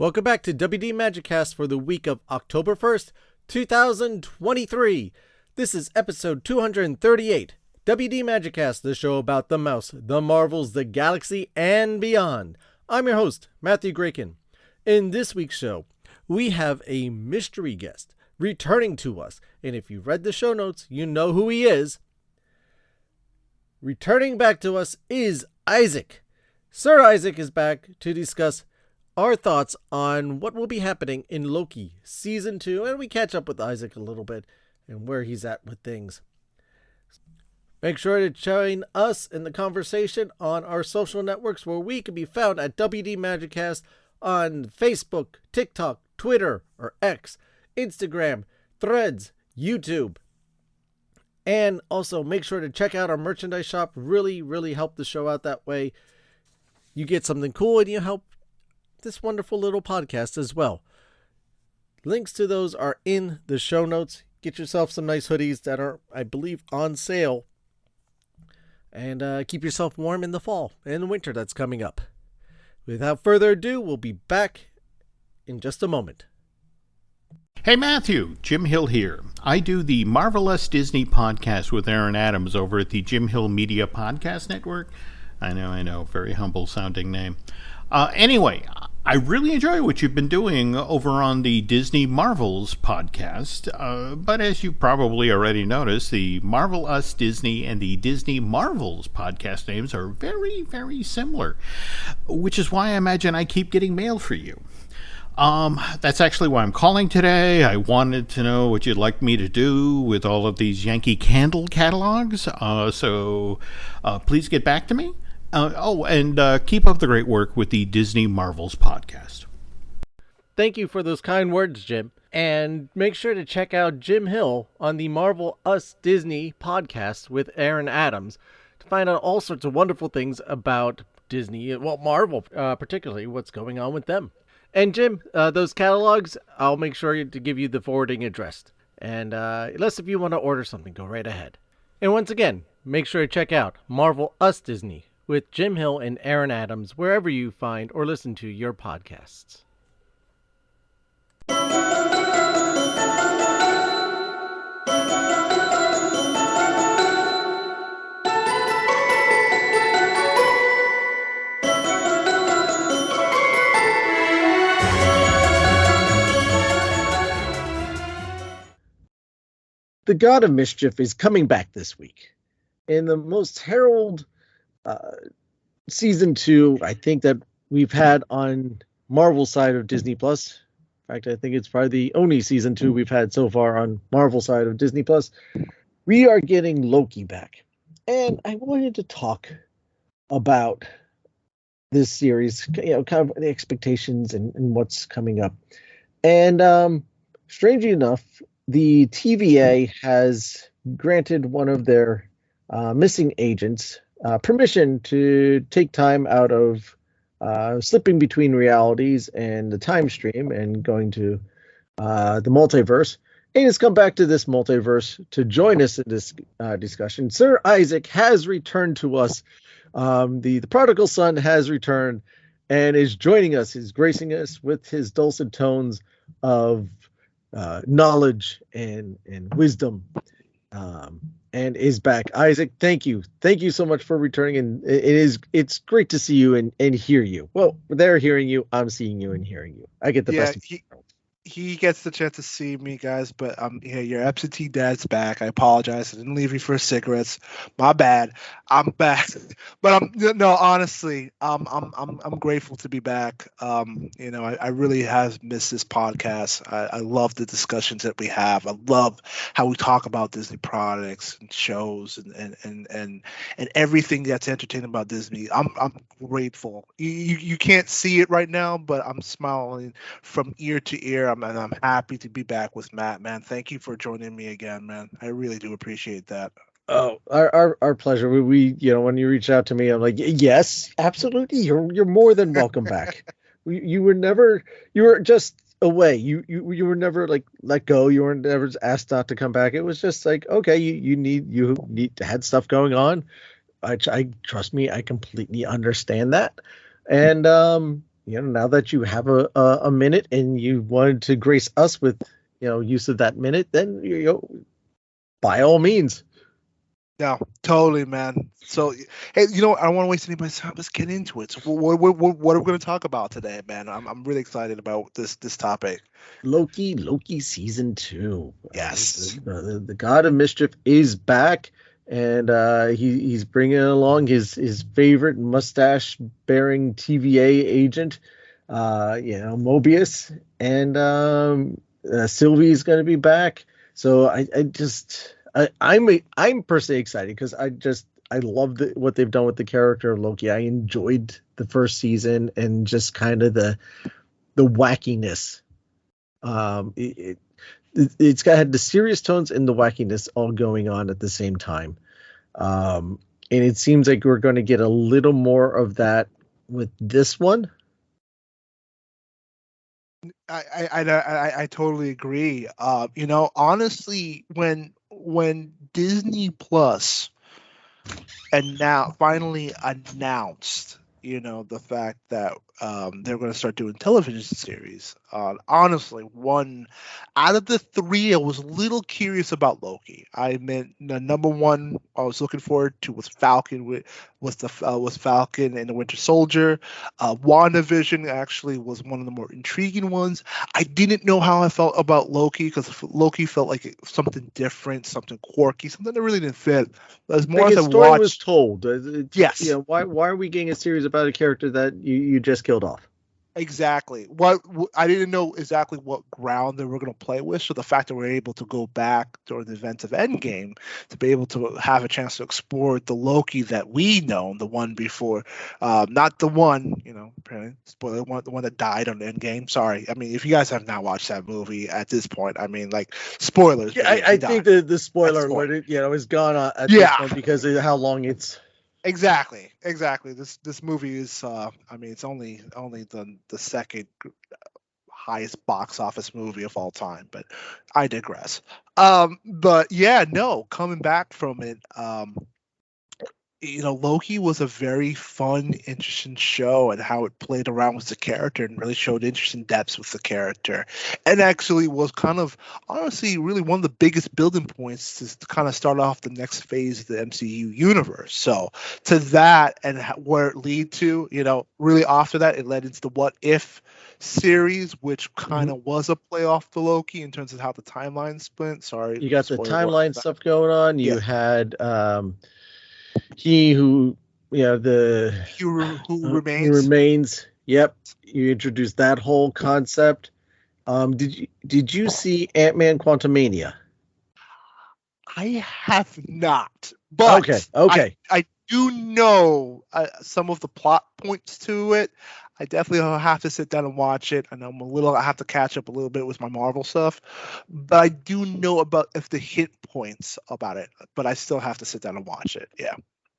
Welcome back to WD Magiccast for the week of October 1st, 2023. This is episode 238. WD Magiccast, the show about the mouse, the Marvels, the galaxy, and beyond. I'm your host, Matthew Gracon. In this week's show, we have a mystery guest returning to us. And if you read the show notes, you know who he is. Returning back to us is Isaac. Sir Isaac is back to discuss our thoughts on what will be happening in Loki Season 2, and we catch up with Isaac a little bit and where he's at with things. Make sure to join us in the conversation on our social networks where we can be found at WD Magiccast on Facebook, TikTok, Twitter, or X, Instagram, Threads, YouTube. And also make sure to check out our merchandise shop. Really help the show out that way. You get something cool and you help this wonderful little podcast as well. Links to those are in the show notes. Get yourself some nice hoodies that are, I believe, on sale. And keep yourself warm in the fall and winter that's coming up. Without further ado, we'll be back in just a moment. Hey Matthew, Jim Hill here. I do the Marvelous Disney podcast with Aaron Adams over at the Jim Hill Media Podcast Network. I know, very humble sounding name. Anyway, I really enjoy what you've been doing over on the Disney Marvels podcast, but as you probably already noticed, the Marvel Us Disney and the Disney Marvels podcast names are very similar, which is why I imagine I keep getting mail for you. That's actually why I'm calling today. I wanted to know what you'd like me to do with all of these Yankee Candle catalogs, so please get back to me. And keep up the great work with the Disney Marvels podcast. Thank you for those kind words, Jim. And make sure to check out Jim Hill on the Marvel Us Disney podcast with Aaron Adams to find out all sorts of wonderful things about Disney, well, Marvel, particularly what's going on with them. And Jim, those catalogs, I'll make sure to give you the forwarding address. And unless if you want to order something, go right ahead. And once again, make sure to check out Marvel Us Disney with Jim Hill and Aaron Adams, wherever you find or listen to your podcasts. The God of Mischief is coming back this week. In the most heralded season 2, I think that we've had on Marvel side of Disney Plus. In fact, I think it's probably the only season 2 we've had so far on Marvel side of Disney Plus. We are getting Loki back. And I wanted to talk about this series, kind of the expectations and what's coming up. And strangely enough, the TVA has granted one of their missing agents permission to take time out of slipping between realities and the time stream and going to the multiverse. And he's come back to this multiverse to join us in this discussion. Sir Isaac has returned to us. The prodigal son has returned and is joining us. He's gracing us with his dulcet tones of knowledge and wisdom. And is back. Isaac, thank you so much for returning, and it's great to see you and hear you. Well, they're hearing you, I'm seeing you and hearing you. I get the best of you. He gets the chance to see me, guys, but your absentee dad's back. I apologize. I didn't leave you for cigarettes. My bad. I'm back. But honestly, I'm grateful to be back. I really have missed this podcast. I love the discussions that we have. I love how we talk about Disney products and shows and everything that's entertaining about Disney. I'm grateful. You can't see it right now, but I'm smiling from ear to ear. I'm happy to be back with Matt, man. Thank you for joining me again, man. I really do appreciate that. Oh, our pleasure. We when you reach out to me, I'm like, yes, absolutely. You're more than welcome back. You were just away. You were never like let go. You were never asked not to come back. It was just like, okay, you had stuff going on. I trust me, I completely understand that. And now that you have a minute and you wanted to grace us with use of that minute, then by all means. No, totally, man. So, hey, I don't want to waste anybody's time. Let's get into it. So, what are we going to talk about today, man? I'm really excited about this topic. Loki season 2. Yes. The God of Mischief is back, and he's bringing along his favorite mustache bearing TVA agent, Mobius, and Sylvie's going to be back. So I'm personally excited because I love what they've done with the character of Loki. I enjoyed the first season and just kind of the wackiness. It's had the serious tones and the wackiness all going on at the same time. And it seems like we're going to get a little more of that with this one. I totally agree. Honestly, when Disney Plus and now finally announced, the fact that they're going to start doing television series. Honestly, one out of the three, I was a little curious about Loki. I meant the number one I was looking forward to was Falcon was Falcon and the Winter Soldier. WandaVision actually was one of the more intriguing ones. I didn't know how I felt about Loki because Loki felt like something different, something quirky, something that really didn't fit. As more as I story watched, was told. Yes. Why are we getting a series about a character that you just killed off? Exactly. I didn't know exactly what ground they were going to play with. So the fact that we're able to go back during the events of Endgame to be able to have a chance to explore the Loki that we know, the one before, not the one, apparently, spoiler one, the one that died on Endgame. Sorry. I mean, if you guys have not watched that movie at this point, I mean, like spoilers. Yeah, I think the spoiler alert, is gone at this point because of how long it's. Exactly. This movie is it's only the second highest box office movie of all time, but I digress. But yeah, no, coming back from it, Loki was a very fun, interesting show, and how it played around with the character and really showed interesting depths with the character, and actually was kind of honestly really one of the biggest building points to kind of start off the next phase of the MCU universe. So to that and where it lead to, really after that, it led into the What If series, which kind of was a play off the Loki in terms of how the timeline split. Sorry, you got the timeline stuff going on. You had He Who remains. Yep, you introduced that whole concept. Did you see Ant-Man Quantumania? I have not, but okay. I do know some of the plot points to it. I definitely have to sit down and watch it. I know I have to catch up a little bit with my Marvel stuff, but I do know about the hit points about it. But I still have to sit down and watch it. Yeah.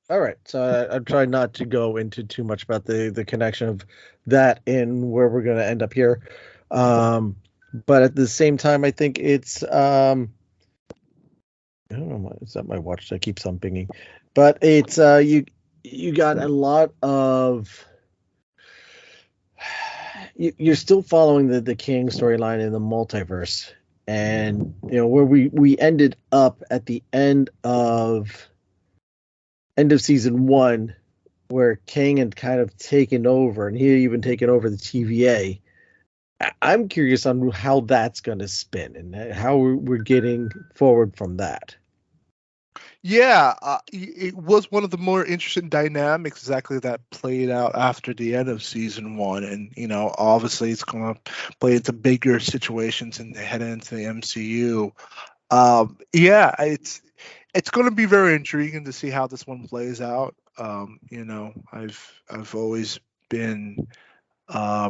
All right, so I'm trying not to go into too much about the connection of that and where we're going to end up here, but at the same time, I think it's I don't know, is that my watch that keeps on pinging? But it's you got a lot of you're still following the King storyline in the multiverse, and where we ended up at the end of season 1, where Kang had kind of taken over, and he had even taken over the TVA. I'm curious on how that's going to spin and how we're getting forward from that. Yeah, it was one of the more interesting dynamics exactly that played out after the end of season 1, and obviously it's going to play into bigger situations and head into the MCU. Yeah, it's going to be very intriguing to see how this one plays out. I've always been a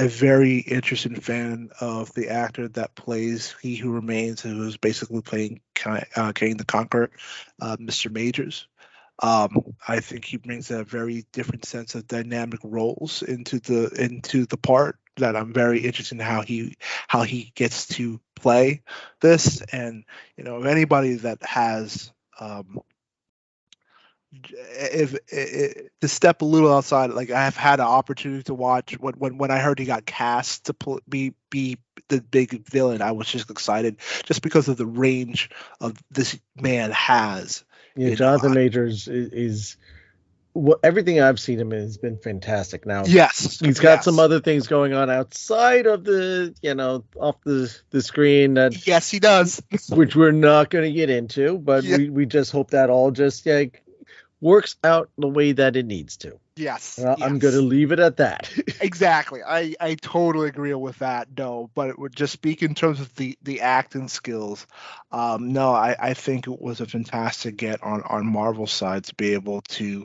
very interesting fan of the actor that plays He Who Remains, who is basically playing Kang the Conqueror, Mr. Majors. I think he brings a very different sense of dynamic roles into the part that I'm very interested in how he gets to play this. And if anybody that has if to step a little outside, like I have had an opportunity to watch when I heard he got cast to be the big villain, I was just excited just because of the range of this man has. Yeah, Jonathan Majors is well, everything I've seen him in has been fantastic. Now, he's got some other things going on outside of the, off the screen that yes, he does, which we're not going to get into, but we just hope that all just works out the way that it needs to. Yes, I'm going to leave it at that. Exactly. I totally agree with that. No, but it would just speak in terms of the acting skills. No, I think it was a fantastic get on Marvel's side to be able to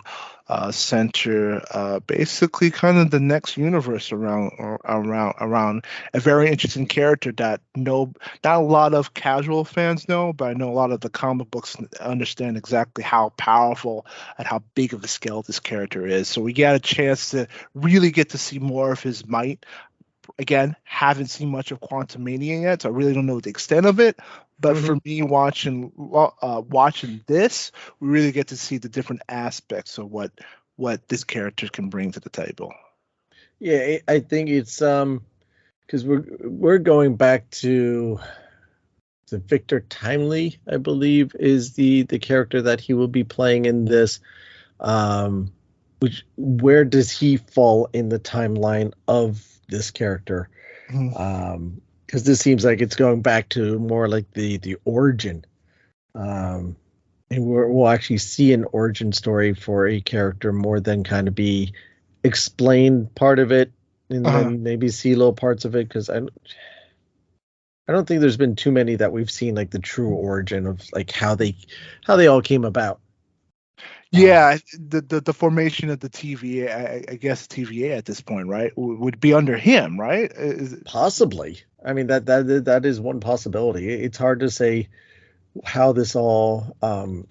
center basically kind of the next universe around a very interesting character that not a lot of casual fans know, but I know a lot of the comic books understand exactly how powerful and how big of a scale this character is. So we got a chance to really get to see more of his might. Again, haven't seen much of Quantumania yet, so I really don't know the extent of it. But for me, watching this, we really get to see the different aspects of what this character can bring to the table. Yeah, I think it's because we're going back to Victor Timely, I believe, is the character that he will be playing in this. Where does he fall in the timeline of this character? Because this seems like it's going back to more like the origin, and we'll actually see an origin story for a character more than kind of be explained part of it, and then maybe see little parts of it. Because I don't think there's been too many that we've seen like the true origin of like how they all came about. Yeah, the formation of the TVA, I guess TVA at this point, right, would be under him, right? Possibly. I mean, that is one possibility. It's hard to say how this all,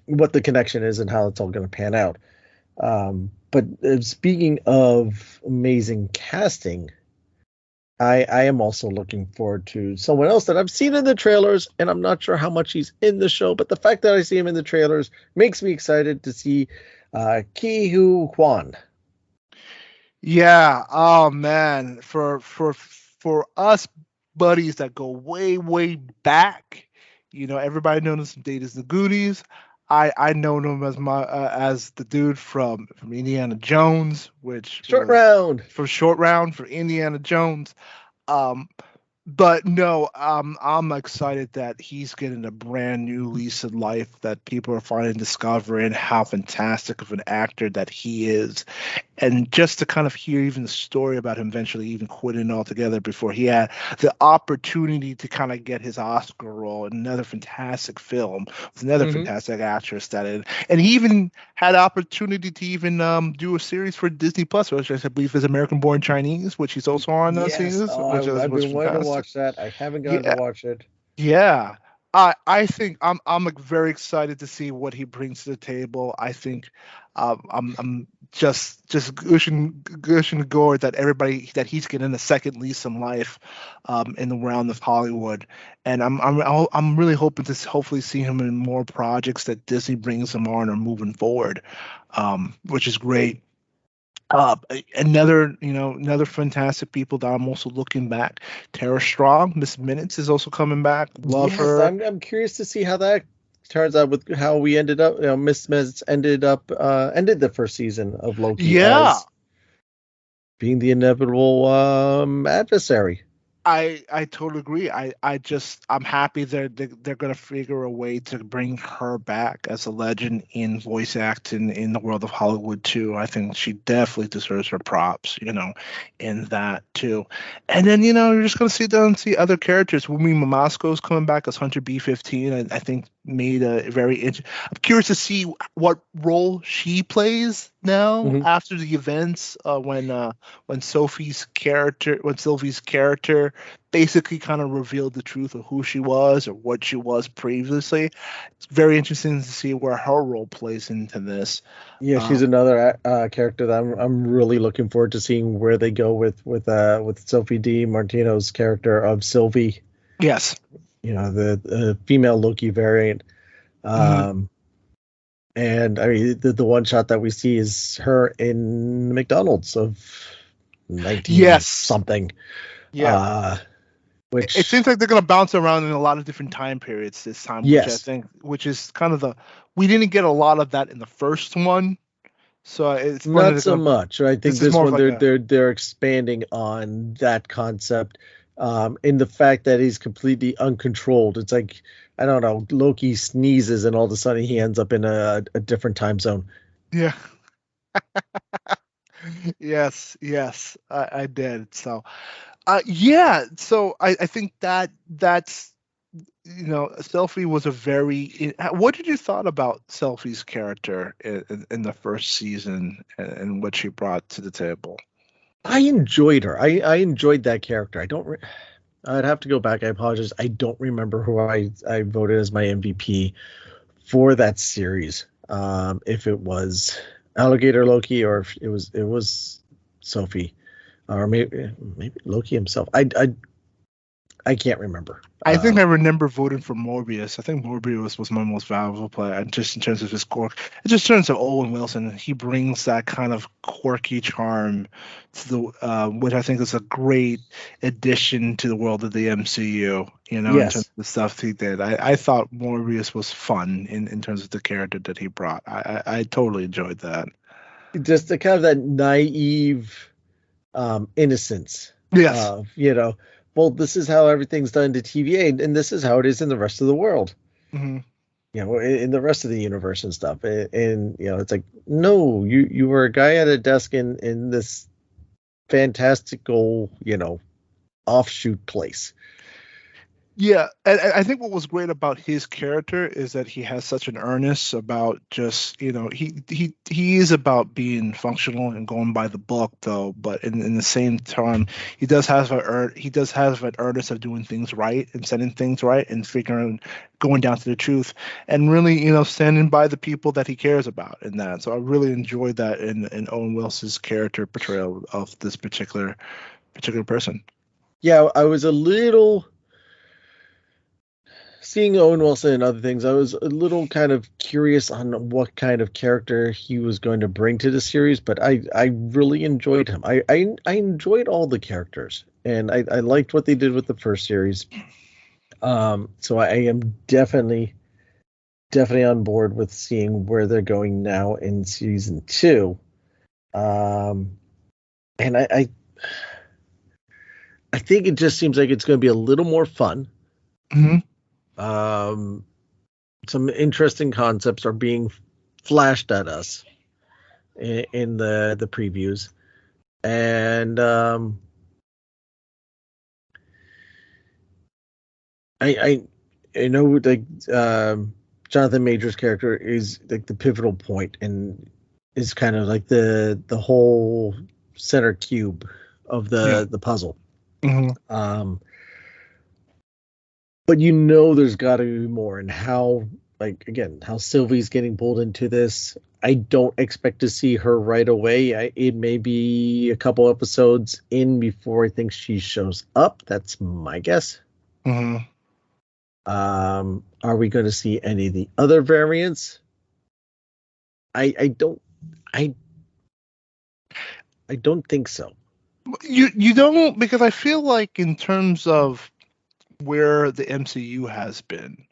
what the connection is and how it's all going to pan out. But speaking of amazing casting, I am also looking forward to someone else that I've seen in the trailers, and I'm not sure how much he's in the show, but the fact that I see him in the trailers makes me excited to see Ki-Hu Kwan. Yeah. Oh man, for us buddies that go way back, everybody knows him from the Goonies. I know him as as the dude from Indiana Jones, which Short Round for Indiana Jones. But no, I'm excited that he's getting a brand new lease of life, that people are finally discovering how fantastic of an actor that he is. And just to kind of hear even the story about him eventually even quitting altogether before he had the opportunity to kind of get his Oscar role in another fantastic film with another fantastic actress and he even had opportunity to even do a series for Disney Plus, which I believe is American Born Chinese, which he's also on. Yes. Series, I've been wanting to watch that. I haven't gotten to watch it. Yeah. I think I'm very excited to see what he brings to the table. I think I'm just gushing gore that he's getting a second lease in life in the realm of Hollywood, and I'm really hoping to hopefully see him in more projects that Disney brings him on or moving forward, which is great. Another fantastic people that I'm also looking back. Tara Strong, Miss Minutes, is also coming back. Love her. I'm curious to see how that turns out with how we ended up. Miss Minutes ended the first season of Loki. Yeah, as being the inevitable adversary. I totally agree. I'm happy they're gonna figure a way to bring her back as a legend in voice acting in the world of Hollywood too. I think she definitely deserves her props, in that too. And then you're just gonna see other characters. Wumi Mamasko's coming back as Hunter B-15. I think made a very I'm curious to see what role she plays now after the events when Sylvie's character basically kind of revealed the truth of who she was or what she was previously. It's very interesting to see where her role plays into this. Yeah, she's another character that I'm really looking forward to seeing where they go with Sophie Di Martino's character of Sylvie. Yes. The female Loki variant. And I mean, the one shot that we see is her in McDonald's of 19 Yes. something. Yeah. Which it seems like they're going to bounce around in a lot of different time periods this time, yes. which is kind of we didn't get a lot of that in the first one. So it's funny Not so much. I think this more one of like they're expanding on that concept, in the fact that he's completely uncontrolled. It's like, I don't know, Loki sneezes and all of a sudden he ends up in a different time zone. Yeah. yes, I did. So, yeah. So I think that's Selfie was a very. What did you thought about Selfie's character in the first season and what she brought to the table? I enjoyed her. I enjoyed that character. I'd have to go back. I apologize. I don't remember who I voted as my MVP for that series. If it was Alligator Loki or if it was Sophie, or maybe Loki himself. I can't remember. I think I remember voting for Morbius. I think Morbius was my most valuable player, just in terms of his quirk. Just in terms of Owen Wilson, he brings that kind of quirky charm to the, which I think is a great addition to the world of the MCU. In terms of the stuff he did, I thought Morbius was fun in terms of the character that he brought. I totally enjoyed that. Just the kind of that naive innocence. Yes. Well, this is how everything's done to TVA, and this is how it is in the rest of the world. Mm-hmm. In the rest of the universe and stuff. And it's like, no, you were a guy at a desk in this fantastical, offshoot place. Yeah, and I think what was great about his character is that he has such an earnest about just, he is about being functional and going by the book, though. But in the same time, he does have an earnest of doing things right and setting things right and going down to the truth and really, standing by the people that he cares about in that. So I really enjoyed that in Owen Wilson's character portrayal of this particular person. Yeah, I was a little. Seeing Owen Wilson and other things, I was a little kind of curious on what kind of character he was going to bring to the series, but I really enjoyed him. I enjoyed all the characters, and I liked what they did with the first series. So I am definitely on board with seeing where they're going now in season 2. And I think it just seems like it's going to be a little more fun. Mm-hmm. Some interesting concepts are being flashed at us in the previews, and I know like Jonathan Major's character is like the pivotal point and is kind of like the whole center cube of the puzzle. Mm-hmm. But there's got to be more, and how Sylvie's getting pulled into this. I don't expect to see her right away. It may be a couple episodes in before I think she shows up. That's my guess. Mm-hmm. Are we going to see any of the other variants? I don't think so. You don't, because I feel like in terms of where the MCU has been,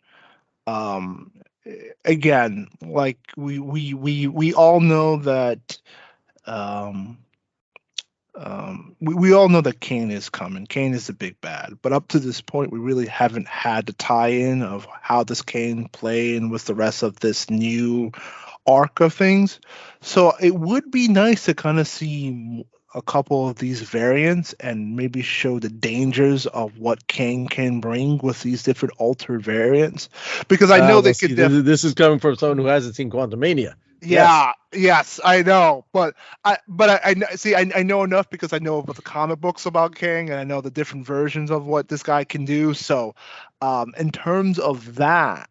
again, like we all know that we all know that Kane is coming. Kane is the big bad, but up to this point, we really haven't had the tie-in of how does Kane play in with the rest of this new arc of things. So it would be nice to kind of see a couple of these variants and maybe show the dangers of what Kane can bring with these different altered variants, because I know they could. This is coming from someone who hasn't seen Quantumania. Yeah, yes, I know, but I see. I know enough because I know about the comic books about Kang, and I know the different versions of what this guy can do. So, in terms of that,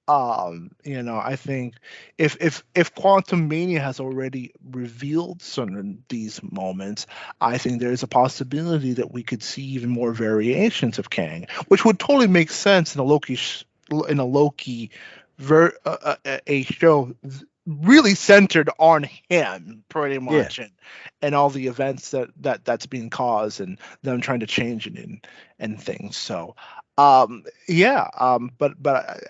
I think if Quantumania has already revealed some of these moments, I think there's a possibility that we could see even more variations of Kang, which would totally make sense in a Loki a show really centered on him pretty Yeah. much, and all the events that's being caused and them trying to change it and things. So but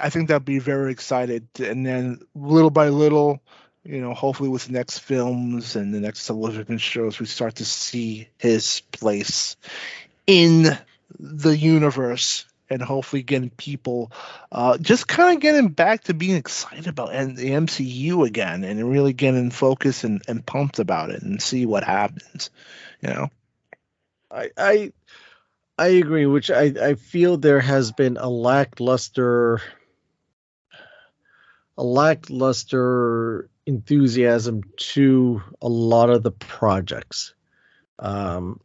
I think that'd be very excited, and then little by little, hopefully with the next films and the next television shows, we start to see his place in the universe, and hopefully getting people just kind of getting back to being excited about and the MCU again, and really getting focused and pumped about it and see what happens. I agree, which I feel there has been a lackluster enthusiasm to a lot of the projects. In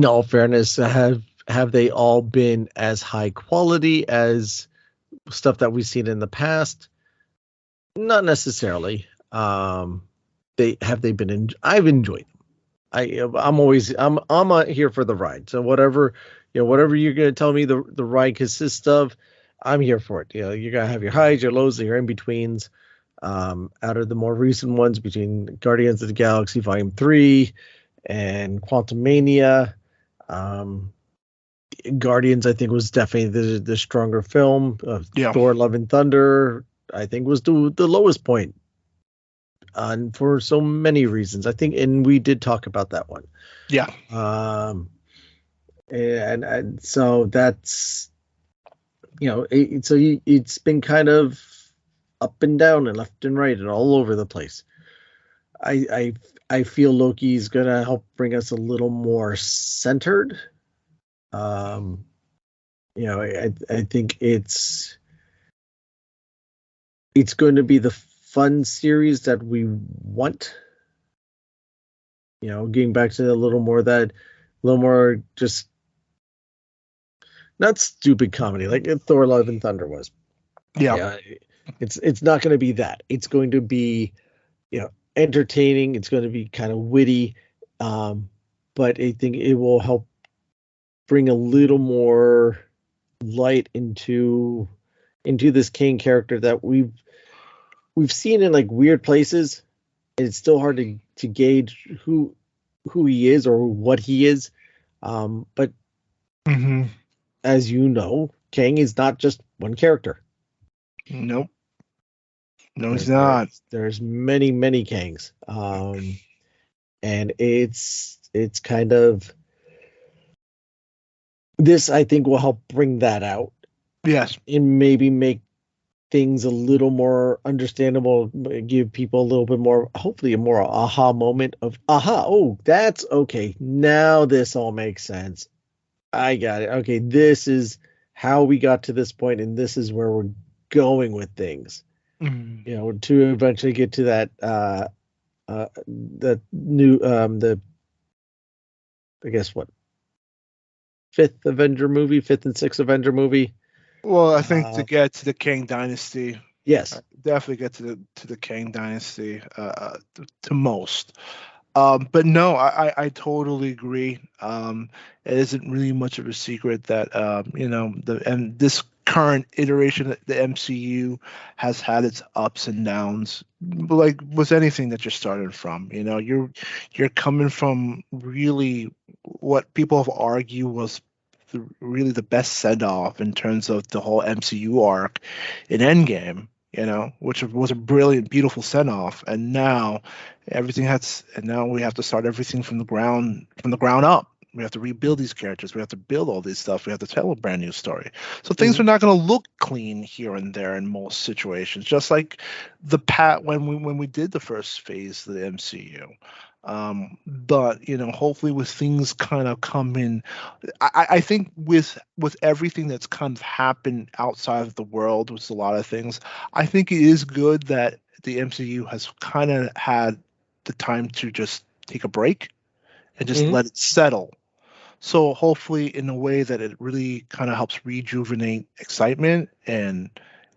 all fairness, have they all been as high quality as stuff that we've seen in the past? Not necessarily. They been? I've enjoyed them. I'm here for the ride. So whatever you're gonna tell me the ride consists of, I'm here for it. You're gonna have your highs, your lows, and your in betweens. Out of the more recent ones, between Guardians of the Galaxy Volume 3 and Quantumania, Guardians, I think, was definitely the stronger film. Thor: Love and Thunder, I think, was the lowest point, for so many reasons. I think, and we did talk about that one. Yeah. And so that's, it's been kind of up and down and left and right and all over the place. I feel Loki's gonna help bring us a little more centered. I think it's going to be the fun series that we want. Getting back to a little more just not stupid comedy like Thor: Love and Thunder was. Yeah. It's not going to be that. It's going to be, entertaining. It's going to be kind of witty, but I think it will help bring a little more light into this Kang character that we've seen in like weird places, and it's still hard to gauge who he is or what he is. But as you know, Kang is not just one character. Nope. No, he's not. There's many, many Kangs. And it's kind of, this, I think, will help bring that out. Yes. And maybe make things a little more understandable, give people a little bit more, hopefully a more aha moment of, oh, that's okay. Now this all makes sense. I got it. Okay, this is how we got to this point, and this is where we're going with things. To eventually get to that the new I guess what, fifth and sixth Avenger movie. Well, I think to get to the Kang Dynasty. Yes, definitely get to the Kang Dynasty to most. But no, I totally agree. It isn't really much of a secret that and this current iteration of the MCU has had its ups and downs, like with anything that you're starting from. You're coming from really what people have argued was really the best send off in terms of the whole MCU arc in Endgame. Which was a brilliant, beautiful send off, and now now we have to start everything from the ground up. We have to rebuild these characters. We have to build all these stuff. We have to tell a brand new story. So things are not going to look clean here and there in most situations. Just like when we did the first phase of the MCU. But hopefully with things kind of coming, I think with everything that's kind of happened outside of the world, with a lot of things, I think it is good that the MCU has kind of had the time to just take a break and just let it settle. So hopefully in a way that it really kind of helps rejuvenate excitement and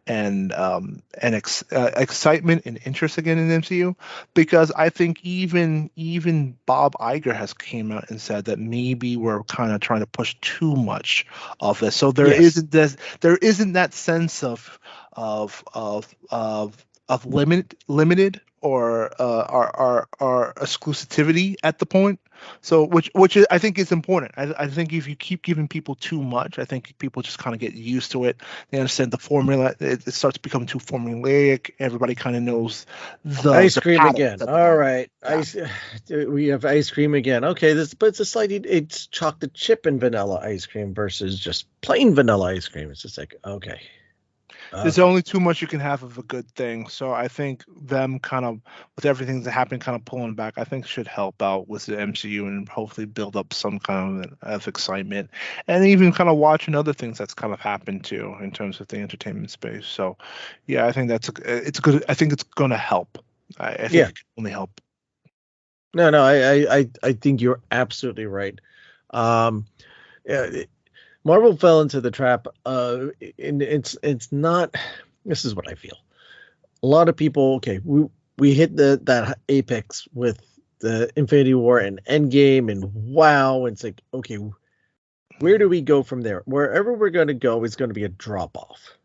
excitement and interest again in the MCU, because I think even Bob Iger has came out and said that maybe we're kind of trying to push too much of this. So there isn't that sense of limited or our exclusivity at the point. So which is, I think is important. I think if you keep giving people too much, I think people just kind of get used to it. They understand the formula. It starts becoming too formulaic. Everybody kind of knows Ice the cream patterns again. that they All want. right. Yeah. We have ice cream again. Okay, but it's a slightly it's chocolate chip and vanilla ice cream versus just plain vanilla ice cream. It's just like, okay. There's Okay. only too much you can have of a good thing. So I think them kind of, with everything that happened, kind of pulling back, I think should help out with the MCU and hopefully build up some kind of excitement, and even kind of watching other things that's kind of happened too in terms of the entertainment space. So yeah, I think it's good. I think it's going to help. I think Yeah. it can only help. No. I think you're absolutely right. Um, yeah, Marvel fell into the trap. And it's not. This is what I feel. A lot of people. Okay, we hit that apex with the Infinity War and Endgame and wow. It's like, okay, where do we go from there? Wherever we're going to go is going to be a drop off.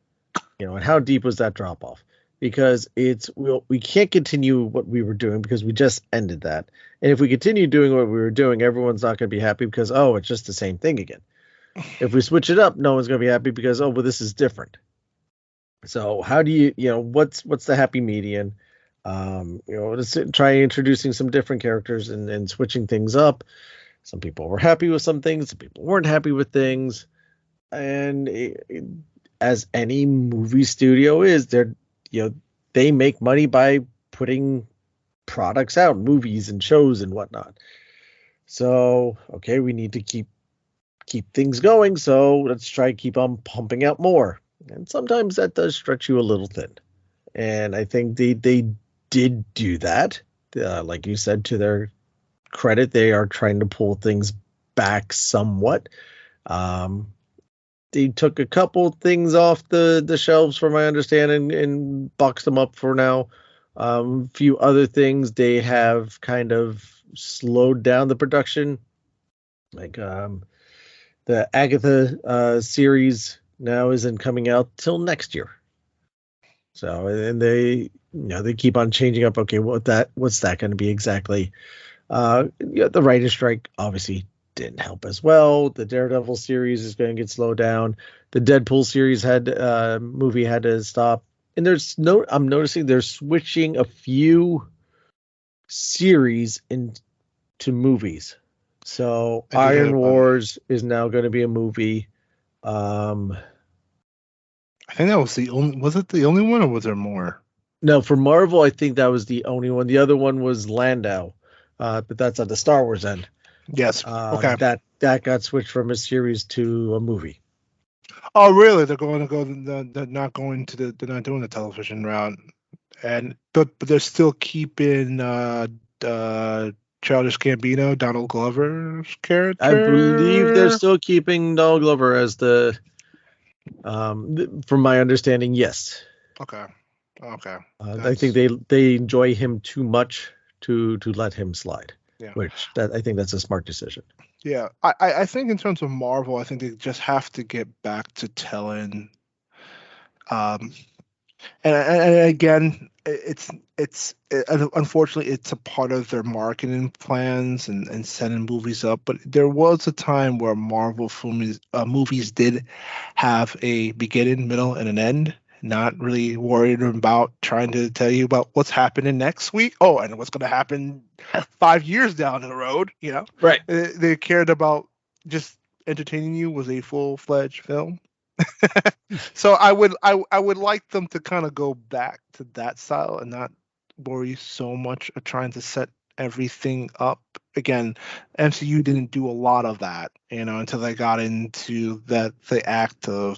And how deep was that drop off? Because we can't continue what we were doing because we just ended that. And if we continue doing what we were doing, everyone's not going to be happy because it's just the same thing again. If we switch it up, no one's going to be happy because this is different. So how do what's the happy median? Let's try introducing some different characters and switching things up. Some people were happy with some things, some people weren't happy with things, and as any movie studio is, they make money by putting products out, movies and shows and whatnot. So okay, we need to keep things going. So let's try to keep on pumping out more. And sometimes that does stretch you a little thin. And I think they did do that. Like you said, to their credit, they are trying to pull things back somewhat. They took a couple things off the shelves, from my understanding, and boxed them up for now. A few other things they have kind of slowed down the production, like the Agatha series now isn't coming out till next year. So, and they keep on changing up. Okay, what's that going to be exactly? The writer's strike obviously didn't help as well. The Daredevil series is going to get slowed down. The Deadpool series movie had to stop. And I'm noticing they're switching a few series into movies. So I did Iron have one. Wars is now going to be a movie. I think that was the only. Was it the only one, or was there more? No, for Marvel, I think that was the only one. The other one was Landau, but that's at the Star Wars end. Yes. Okay. That got switched from a series to a movie. Oh, really? They're going to go. They're not going to the. They're not doing the television route, and but they're still keeping Childish Gambino, Donald Glover's I believe they're character. still keeping Donald Glover as the. From my understanding, yes. Okay. Okay. I think they enjoy him too much to let him slide. Yeah. I think that's a smart decision. Yeah. I think in terms of Marvel, I think they just have to get back to telling. And again, unfortunately it's a part of their marketing plans and setting movies up. But there was a time where Marvel movies did have a beginning, middle, and an end. Not really worried about trying to tell you about what's happening next week. Oh, and what's going to happen 5 years down the road. Right. They cared about just entertaining you with a full-fledged film. So I would like them to kind of go back to that style and not worry so much of trying to set everything up. Again, MCU didn't do a lot of that, until they got into the act of,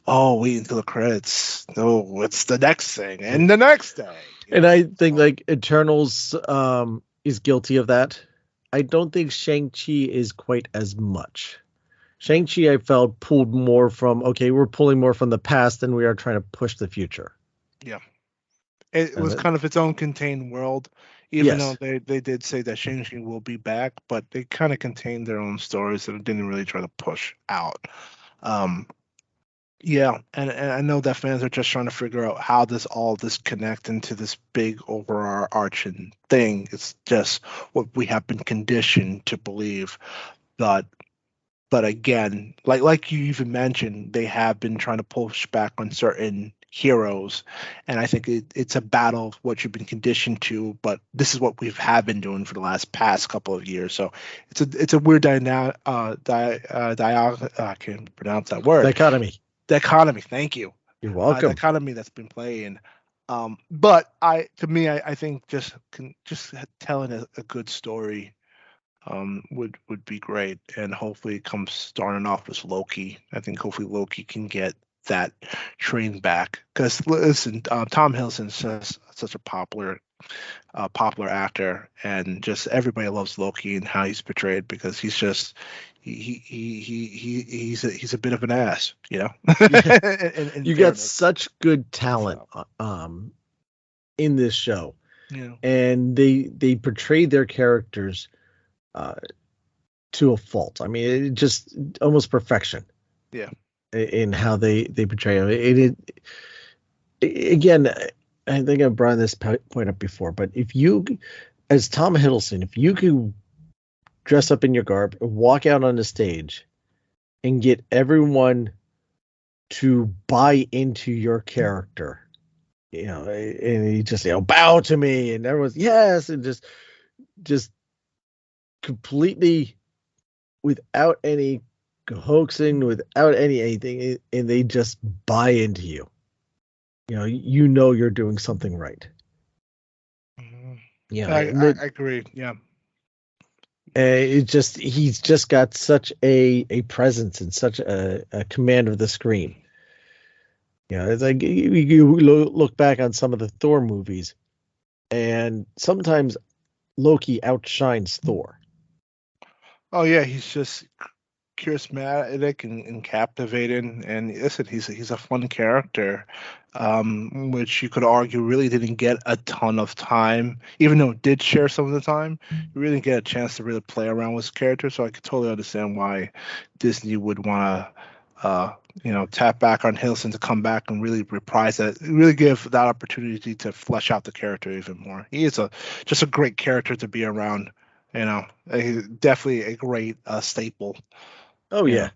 oh, wait until the credits. Oh, it's the next thing and the next thing. And I think like Eternals is guilty of that. I don't think Shang-Chi is quite as much. Shang-Chi, I felt, pulled more from, okay, we're pulling more from the past than we are trying to push the future. Yeah. It was kind of its own contained world, even though Yes. they did say that Shang-Chi will be back, but they kind of contained their own stories that didn't really try to push out. Yeah, and I know that fans are just trying to figure out how does all this connect into this big overarching thing. It's just what we have been conditioned to believe. But again, like you even mentioned, they have been trying to push back on certain heroes, and I think it's a battle of what you've been conditioned to. But this is what we've have been doing for the past couple of years. So it's a weird I can't pronounce that word. Dichotomy. Dichotomy. Thank you. You're welcome. Dichotomy that's been playing. But I think just telling a good story would be great, and hopefully it comes starting off with Loki. I think hopefully Loki can get that train back, because listen, Tom Hiddleston's just such a popular actor, and just everybody loves Loki and how he's portrayed, because he's just he's a bit of an ass, you know. You got such good talent in this show, yeah, and they portrayed their characters to a fault. I mean, it just almost perfection. Yeah. In how they portray it. Again, I think I've brought this point up before, but if you, as Tom Hiddleston, if you could dress up in your garb, walk out on the stage, and get everyone to buy into your character, and you just bow to me, and everyone's yes, and just completely without any hoaxing, without anything, and they just buy into you. You're doing something right. Yeah, I agree. Yeah. He's just got such a presence and such a command of the screen. It's like you look back on some of the Thor movies, and sometimes Loki outshines Thor. Oh yeah, he's just charismatic and captivating, and listen, he's a fun character, which you could argue really didn't get a ton of time, even though it did share some of the time. You really didn't get a chance to really play around with his character, so I could totally understand why Disney would want to tap back on Hiddleston to come back and really reprise that, really give that opportunity to flesh out the character even more. He is just a great character to be around. He's definitely a great staple. Oh yeah.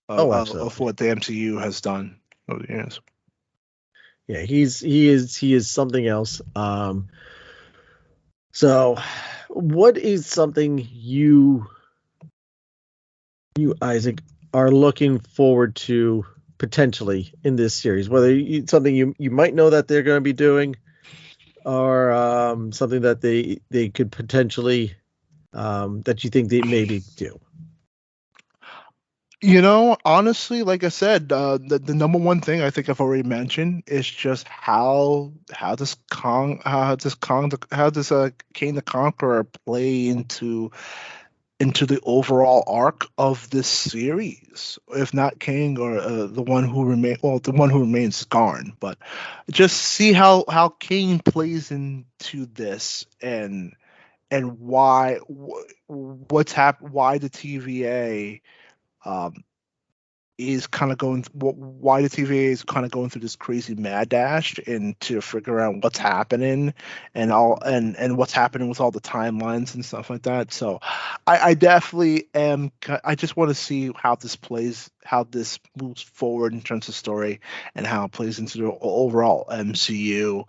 Of what the MCU has done over the years. Yeah, he is something else. So what is something you Isaac are looking forward to potentially in this series? Whether something you might know that they're going to be doing, or something that they could potentially that you think they maybe do. Honestly, like I said, the number one thing I think I've already mentioned is just how does Kang how does Kang the Conqueror play into the overall arc of this series, if not Kang or the one who remains Skarn, but just see how Kang plays into this, and why why the TVA is kind of why the TVA is kind of going through this crazy mad dash and to figure out what's happening, and what's happening with all the timelines and stuff like that. So I definitely am. I just want to see how this moves forward in terms of story, and how it plays into the overall MCU.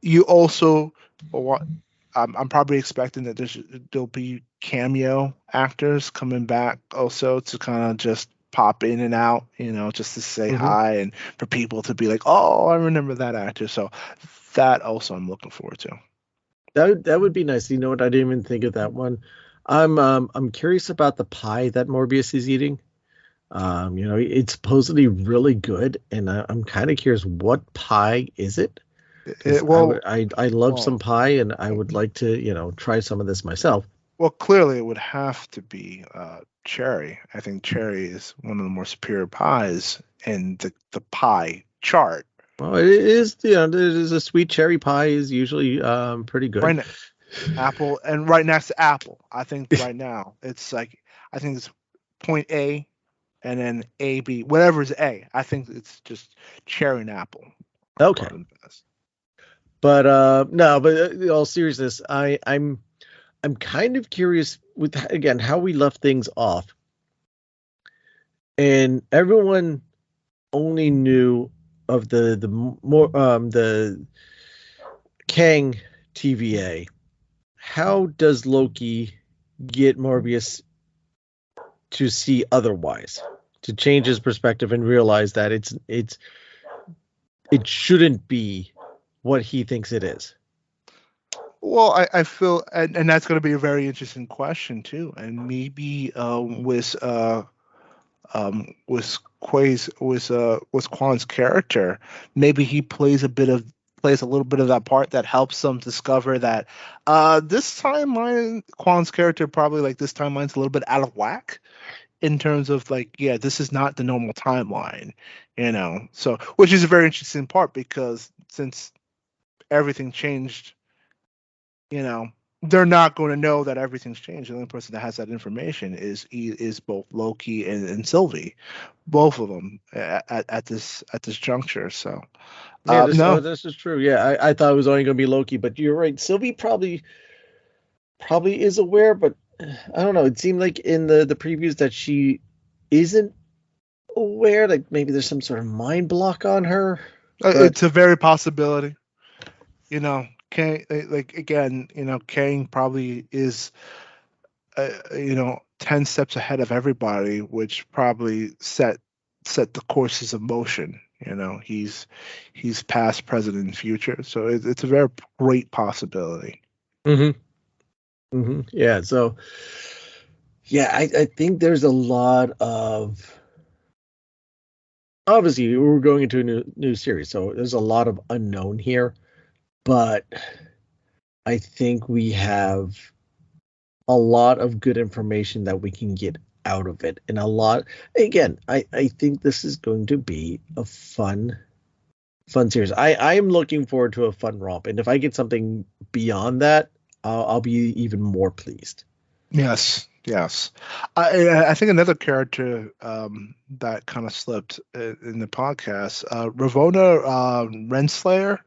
You also, I'm probably expecting that there'll be cameo actors coming back also to kind of just pop in and out, just to say hi, and for people to be like, oh, I remember that actor. So that also I'm looking forward to. That would be nice. You know what? I didn't even think of that one. I'm curious about the pie that Morbius is eating. It's supposedly really good, and I'm kind of curious, what pie is it? I love some pie, and I would like to try some of this myself. Well, clearly it would have to be cherry. I think cherry is one of the more superior pies in the pie chart. Well, it is. There's a sweet cherry pie is usually pretty good. Right, apple, and right next to apple, I think right now it's like, I think it's point A, and then A, B, whatever's A. I think it's just cherry and apple. Okay. But no, but in all seriousness, I'm kind of curious with again how we left things off, and everyone only knew of the Kang TVA. How does Loki get Morbius to see otherwise, to change his perspective and realize that it shouldn't be what he thinks it is? Well, I feel, and that's going to be a very interesting question too, and maybe with Quan's character, maybe he plays a little bit of that part that helps them discover that this timeline, Quan's character probably like this timeline's a little bit out of whack in terms of like, yeah, this is not the normal timeline, so which is a very interesting part because since everything changed, they're not going to know that everything's changed. The only person that has that information is both Loki and Sylvie, both of them at this juncture. So Yeah, no, this is true. Yeah, I thought it was only going to be Loki, but you're right. Sylvie probably is aware, but I don't know. It seemed like in the previews that she isn't aware. Like maybe there's some sort of mind block on her. It's a very possibility. Kang, like again, Kang probably is, 10 steps ahead of everybody, which probably set the courses of motion. He's past, present, and future. So it's a very great possibility. Mm-hmm. Mm-hmm. Yeah. So, yeah, I think there's a lot of. Obviously, we're going into a new series, so there's a lot of unknown here. But I think we have a lot of good information that we can get out of it. And again, I think this is going to be a fun series. I am looking forward to a fun romp. And if I get something beyond that, I'll be even more pleased. Yes. I think another character that kind of slipped in the podcast, Ravonna Renslayer,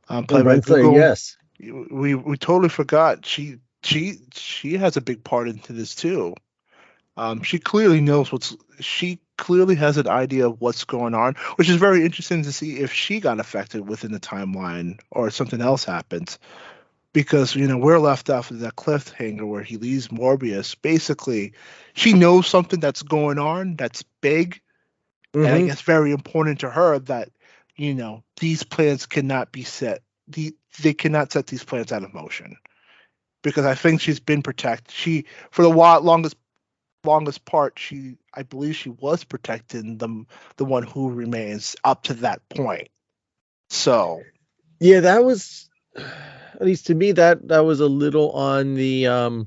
played by Renslayer, yes. We totally forgot she has a big part into this too. She clearly has an idea of what's going on, which is very interesting to see if she got affected within the timeline or something else happens. Because we're left off of that cliffhanger where he leaves Morbius. Basically, she knows something that's going on that's big, and I guess very important to her that these plans cannot be set. They cannot set these plans out of motion because I think she's been protected. She for the longest part, I believe she was protecting the one who remains up to that point. So yeah, that was. At least to me, that was a little on the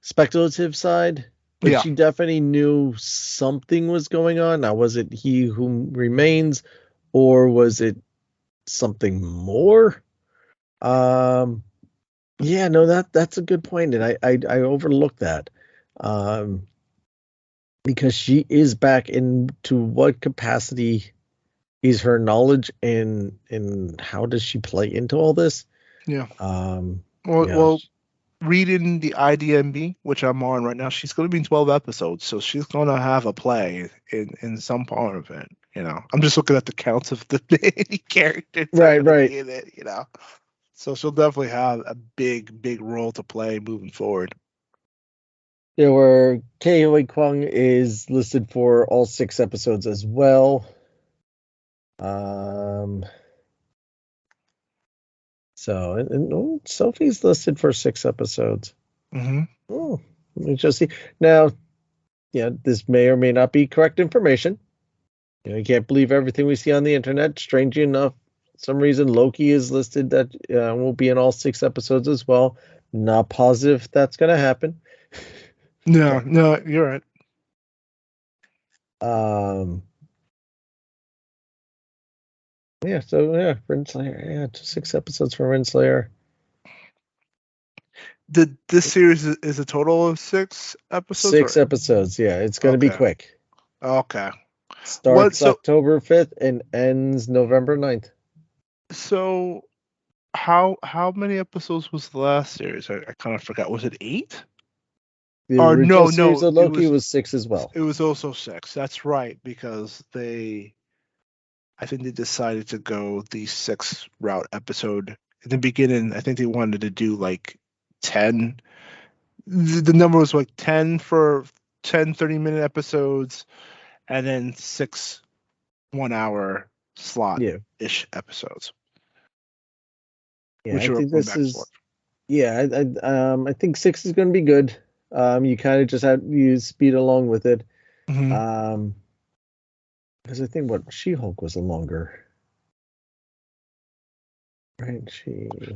speculative side. But yeah, she definitely knew something was going on. Now, was it He Who Remains, or was it something more? Yeah, no, that's a good point, and I overlooked that. Because she is back into what capacity is her knowledge, and how does she play into all this? Yeah. Well, reading the IDMB, which I'm on right now, she's going to be in 12 episodes, so she's going to have a play in some part of it. I'm just looking at the counts of the characters. Right. In it, So she'll definitely have a big role to play moving forward. Yeah, where Ke Huy Kwang is listed for all 6 episodes as well. So, and Sophie's listed for 6 episodes. Mm-hmm. Oh, let me just see. Now, yeah, this may or may not be correct information. You can't believe everything we see on the internet. Strangely enough, for some reason, Loki is listed that will be in all 6 episodes as well. Not positive that's going to happen. No, you're right. Yeah, so Renslayer. Yeah, 6 episodes for Renslayer. This series is a total of 6 episodes? 6 episodes, yeah. It's going to be quick. Okay. Starts October 5th and ends November 9th. So how many episodes was the last series? I kind of forgot. Was it 8? The Or original no, series of Loki was 6 as well. It was also 6. That's right, because I think they decided to go the 6 route episode. In the beginning, I think they wanted to do like 10. The number was like 10 for 10 30-minute episodes, and then 6 1-hour slot-ish episodes. Yeah, I think this is. Yeah, I think 6 is going to be good. You kind of just you speed along with it. Mm-hmm. Because I think She-Hulk was a longer. Right,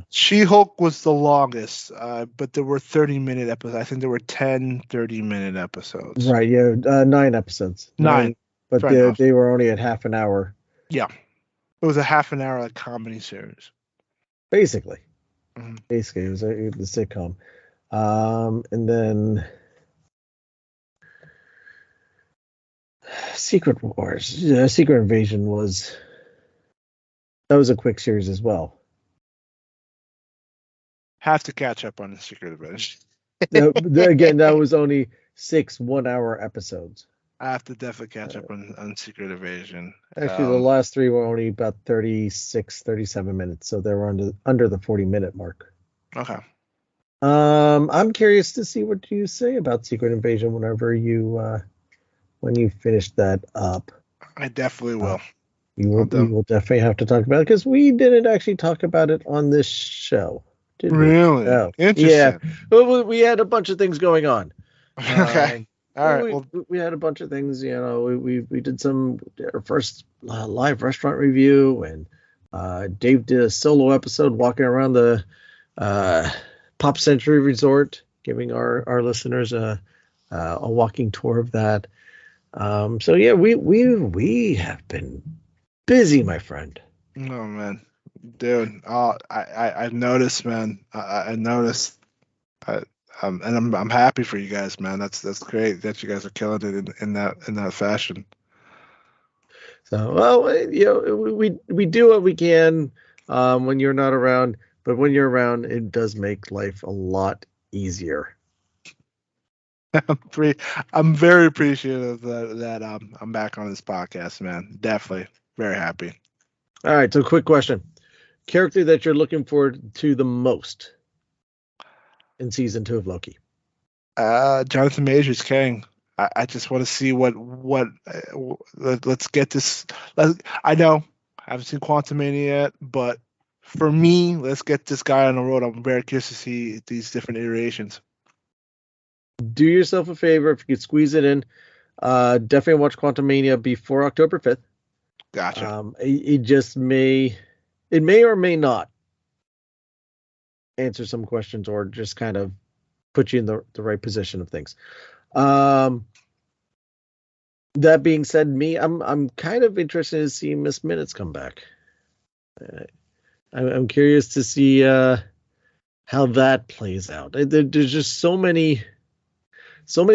She-Hulk was the longest, but there were 30-minute episodes. I think there were 10 30-minute episodes. Right, yeah, 9 episodes. 9, but they were only at half an hour. Yeah, it was a half an hour comedy series. Basically, mm-hmm. Basically, it was the sitcom, and then Secret Wars, Secret Invasion was a quick series as well. Have to catch up on the Secret Invasion. Again, that was only 6 1-hour episodes. I have to definitely catch up on Secret Invasion. Actually, the last 3 were only about 36, 37 minutes, so they were under the 40-minute mark. Okay. I'm curious to see what you say about Secret Invasion when you finish that up. I definitely will. We will definitely have to talk about it because we didn't actually talk about it on this show. Did we? Really? Oh, interesting. Yeah. Well, we had a bunch of things going on. Okay. All right. We had a bunch of things. We did our first live restaurant review, and Dave did a solo episode walking around the Pop Century Resort, giving our listeners a walking tour of that. So yeah, we have been busy, my friend. Oh man, dude. I've noticed, man. I noticed. And I'm happy for you guys, man. That's great that you guys are killing it in that fashion. So we do what we can when you're not around, but when you're around, it does make life a lot easier. I'm very appreciative that I'm back on this podcast, man. Definitely very happy. All right, so quick question: character that you're looking forward to the most in season 2 of Loki? Jonathan Majors King. I just want to see what let's get this. I know I haven't seen Quantumania yet, but for me, let's get this guy on the road. I'm very curious to see these different iterations. Do yourself a favor if you could squeeze it in. Definitely watch Quantumania before October 5th. Gotcha. It may or may not answer some questions or just kind of put you in the right position of things. That being said, I'm kind of interested to see Miss Minutes come back. I'm curious to see how that plays out. There's just so many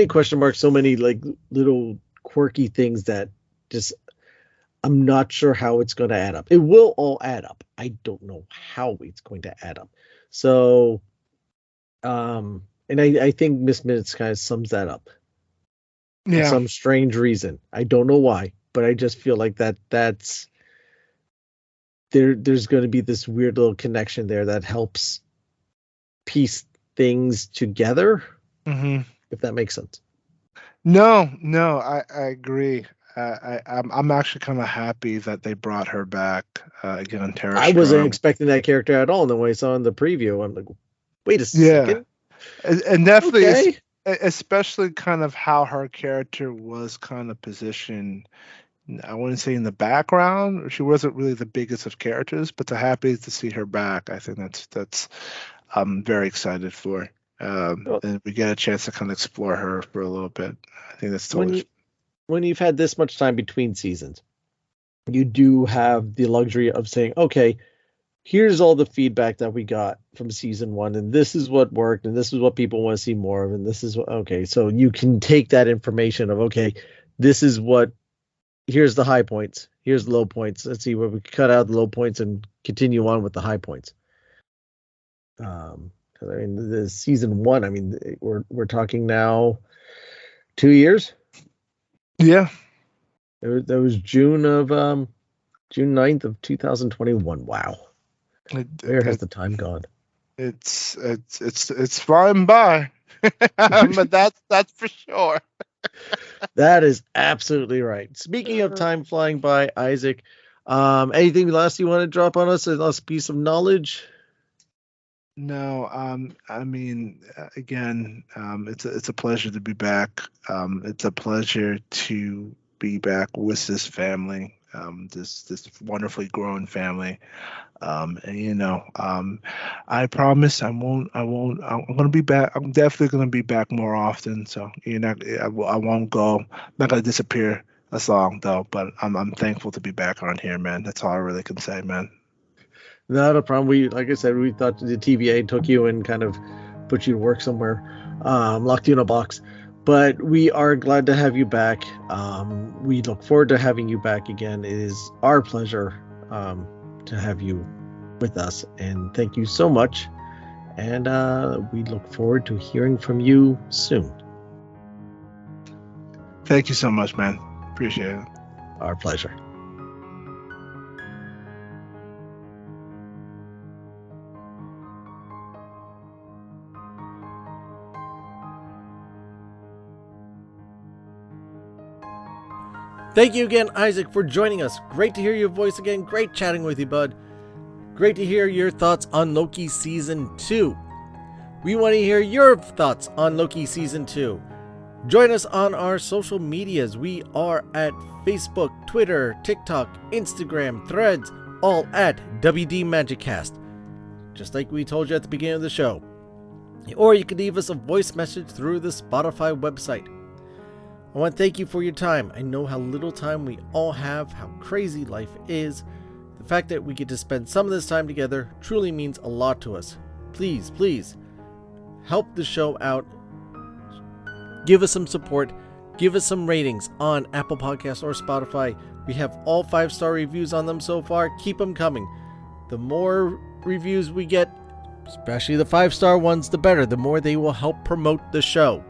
question marks, so many like little quirky things that just I'm not sure how it's going to add up. It will all add up. I don't know how it's going to add up. So, and I think Miss Minutes kind of sums that up. Yeah. For some strange reason. I don't know why, but I just feel like that's there's going to be this weird little connection there that helps piece things together. Mm-hmm. If that makes sense. No, I agree. I'm actually kind of happy that they brought her back again. Tara I wasn't expecting that character at all. And then when I saw in the preview, I'm like, wait a second. And definitely, okay. Especially kind of how her character was kind of positioned. I wouldn't say in the background. She wasn't really the biggest of characters, but happy to see her back. I think that's I'm very excited for. And we get a chance to kind of explore her for a little bit. I think that's totally. When you've had this much time between seasons, you do have the luxury of saying, okay, here's all the feedback that we got from season 1, and this is what worked, and this is what people want to see more of, and this is what, okay. So you can take that information of, okay, this is what, here's the high points, here's the low points. Let's see where we cut out the low points and continue on with the high points. I mean, the season 1, I mean, we're talking now 2 years. Yeah. That was June 9th of 2021. Wow. Where has the time gone? It's flying by. But that's for sure. That is absolutely right. Speaking of time flying by, Isaac, anything else you want to drop on us? A last piece of knowledge? No, I mean, again, it's a pleasure to be back. It's a pleasure to be back with this family, this wonderfully grown family. And I promise I'm gonna be back. I'm definitely gonna be back more often. So I won't go. I'm not gonna disappear as long though. But I'm thankful to be back on here, man. That's all I really can say, man. Not a problem. Like I said, we thought the TVA took you and kind of put you to work somewhere, locked you in a box. But we are glad to have you back. We look forward to having you back again. It is our pleasure to have you with us. And thank you so much. And we look forward to hearing from you soon. Thank you so much, man. Appreciate it. Our pleasure. Thank you again, Isaac, for joining us. Great to hear your voice again. Great chatting with you, bud. Great to hear your thoughts on Loki Season 2. We want to hear your thoughts on Loki Season 2. Join us on our social medias. We are at Facebook, Twitter, TikTok, Instagram, Threads, all at WD MagicCast, just like we told you at the beginning of the show. Or you can leave us a voice message through the Spotify website. I want to thank you for your time. I know how little time we all have, how crazy life is. The fact that we get to spend some of this time together truly means a lot to us. Please, please, help the show out. Give us some support. Give us some ratings on Apple Podcasts or Spotify. We have all 5-star reviews on them so far. Keep them coming. The more reviews we get, especially the 5-star ones, the better. The more they will help promote the show.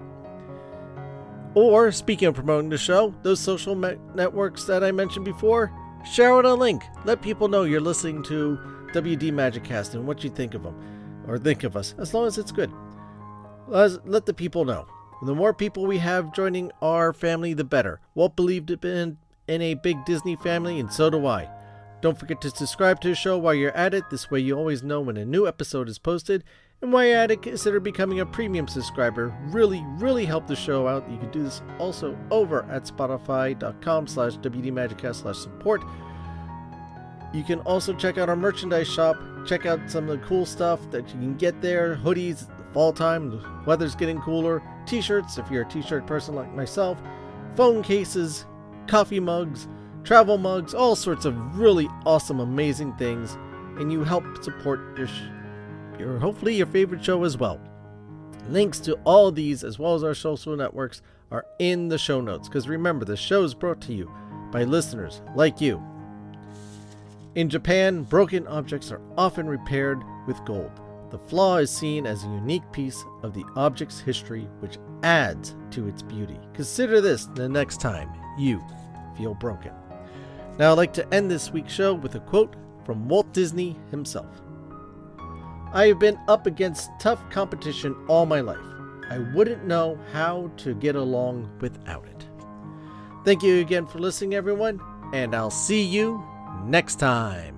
Or, speaking of promoting the show, those social networks that I mentioned before, share out a link. Let people know you're listening to WD MagicCast and what you think of them. Or think of us, as long as it's good. Let the people know. The more people we have joining our family, the better. Walt believed in a big Disney family, and so do I. Don't forget to subscribe to the show while you're at it. This way you always know when a new episode is posted. And while you're at it, consider becoming a premium subscriber. Really, really help the show out. You can do this also over at spotify.com/WDMagicCast/support. You can also check out our merchandise shop. Check out some of the cool stuff that you can get there. Hoodies, fall time, the weather's getting cooler. T-shirts, if you're a t-shirt person like myself. Phone cases, coffee mugs, travel mugs, all sorts of really awesome, amazing things. And you help support hopefully your favorite show as well. Links to all these, as well as our social networks, are in the show notes. Because remember, the show is brought to you by listeners like you. In Japan, broken objects are often repaired with gold. The flaw is seen as a unique piece of the object's history, which adds to its beauty. Consider this the next time you feel broken. Now, I'd like to end this week's show with a quote from Walt Disney himself. I have been up against tough competition all my life. I wouldn't know how to get along without it. Thank you again for listening, everyone, and I'll see you next time.